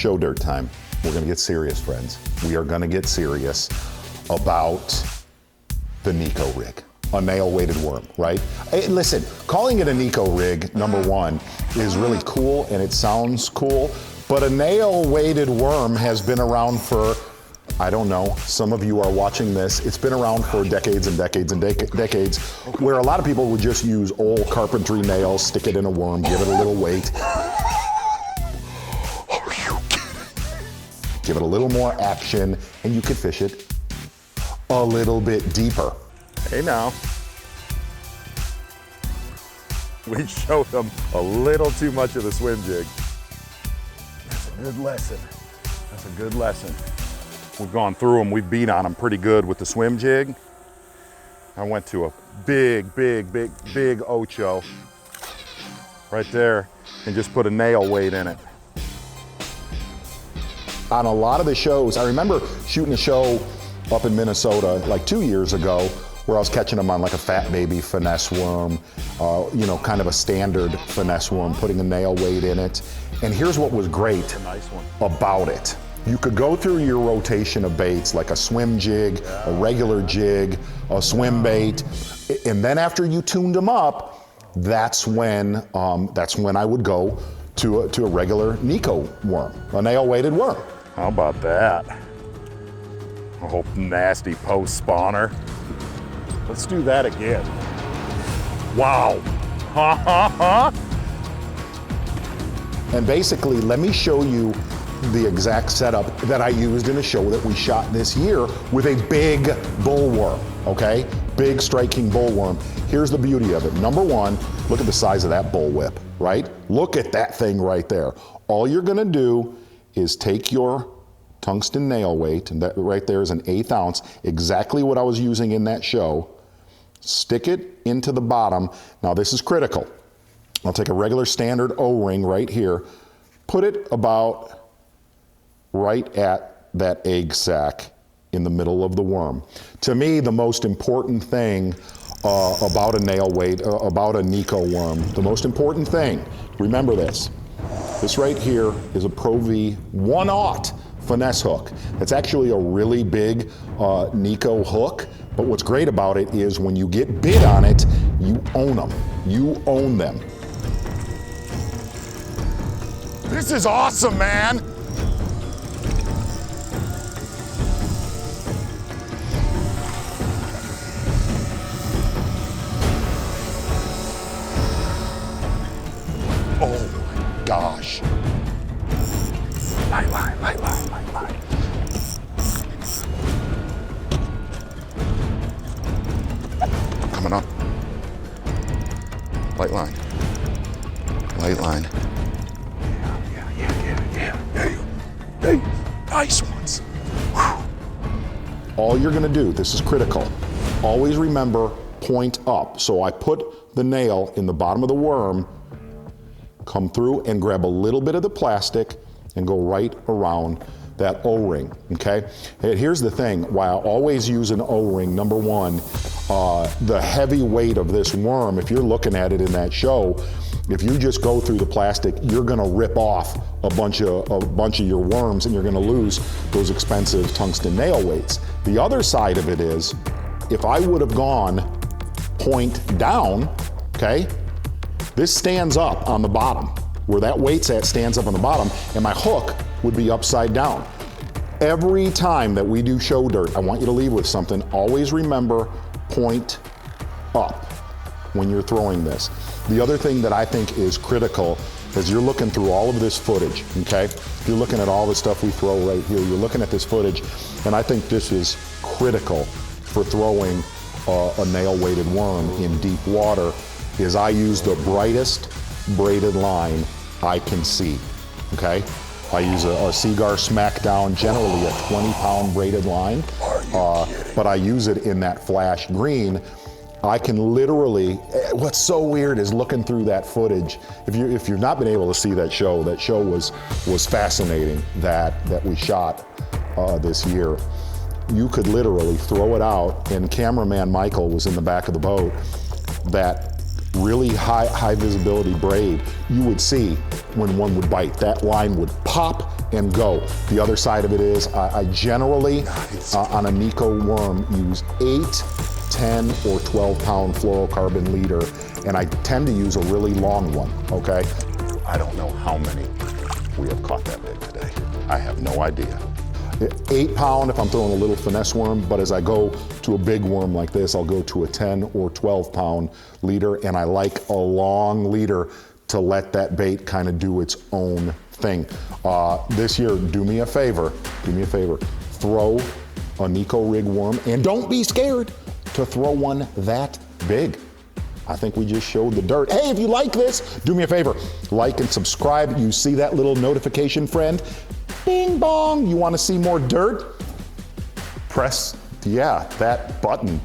Show Dirt time. We're gonna get serious, friends. We are gonna get serious about the NEKO rig, a nail-weighted worm, right? Hey, listen, calling it a NEKO rig, number one, is really cool and it sounds cool, but a nail-weighted worm has been around for, I don't know, some of you are watching this, it's been around for decades and decades and decades, where a lot of people would just use old carpentry nails, stick it in a worm, give it a little weight. Give it a little more action, and you could fish it a little bit deeper. Hey now. We showed them a little too much of the swim jig. That's a good lesson. That's a good lesson. We've gone through them, we've beat on them pretty good with the swim jig. I went to a big ocho right there and just put a nail weight in it. On a lot of the shows, I remember shooting a show up in Minnesota like 2 years ago where I was catching them on like a fat baby finesse worm, you know, kind of a standard finesse worm, putting a nail weight in it. And here's what was great about it. You could go through your rotation of baits like a swim jig, a regular jig, a swim bait, and then after you tuned them up, that's when I would go to a regular NEKO worm, a nail-weighted worm. How about that? A whole nasty post spawner. Let's do that again. Wow. Ha ha ha. And basically, let me show you the exact setup that I used in a show that we shot this year with a big bullworm, okay? Big striking bullworm. Here's the beauty of it. Number one, look at the size of that bullwhip, right? Look at that thing right there. All you're gonna do is take your tungsten nail weight, and that right there is an 1/8 ounce, exactly what I was using in that show, stick it into the bottom. Now this is critical. I'll take a regular standard O-ring right here, put it about right at that egg sac in the middle of the worm. To me, the most important thing about a nail weight, about a NEKO worm, the most important thing, remember this. This right here is a Pro V 1/0 finesse hook. It's actually a really big NEKO hook, but what's great about it is when you get bit on it, you own them. You own them. This is awesome, man. Oh my gosh. Light line, light line, light line. Coming up. Light line. Light line. Yeah. Hey, nice ones. Whew. All you're gonna do, this is critical, always remember point up. So I put the nail in the bottom of the worm, come through and grab a little bit of the plastic and go right around that O-ring, okay? And here's the thing, why I always use an O-ring, number one, the heavy weight of this worm, if you're looking at it in that show, if you just go through the plastic, you're gonna rip off a bunch of your worms and you're gonna lose those expensive tungsten nail weights. The other side of it is, if I would have gone point down, okay? This stands up on the bottom. Where that weight's at stands up on the bottom, and my hook would be upside down. Every time that we do show dirt, I want you to leave with something. Always remember, point up when you're throwing this. The other thing that I think is critical is you're looking through all of this footage, okay? You're looking at all the stuff we throw right here. You're looking at this footage, and I think this is critical for throwing a nail-weighted worm in deep water, is I use the brightest braided line I can see, okay? I use a Seaguar Smackdown, generally a 20-pound braided line, but I use it in that flash green. I can literally, what's so weird is looking through that footage. If you've not been able to see that show was fascinating that we shot this year. You could literally throw it out, and cameraman Michael was in the back of the boat, that really high visibility braid, you would see when one would bite, that line would pop and go. The other side of it is I generally, on a NEKO worm, use 8, 10, or 12 pound fluorocarbon leader, and I tend to use a really long one, okay? I don't know how many we have caught that big today. I have no idea. 8 pound if I'm throwing a little finesse worm, but as I go to a big worm like this, I'll go to a 10 or 12 pound leader, and I like a long leader to let that bait kind of do its own thing. This year, do me a favor, throw a NEKO rig worm, and don't be scared to throw one that big. I think we just showed the dirt. Hey, if you like this, do me a favor, like and subscribe. You see that little notification, friend? Bing bong, you wanna see more dirt? Press, that button.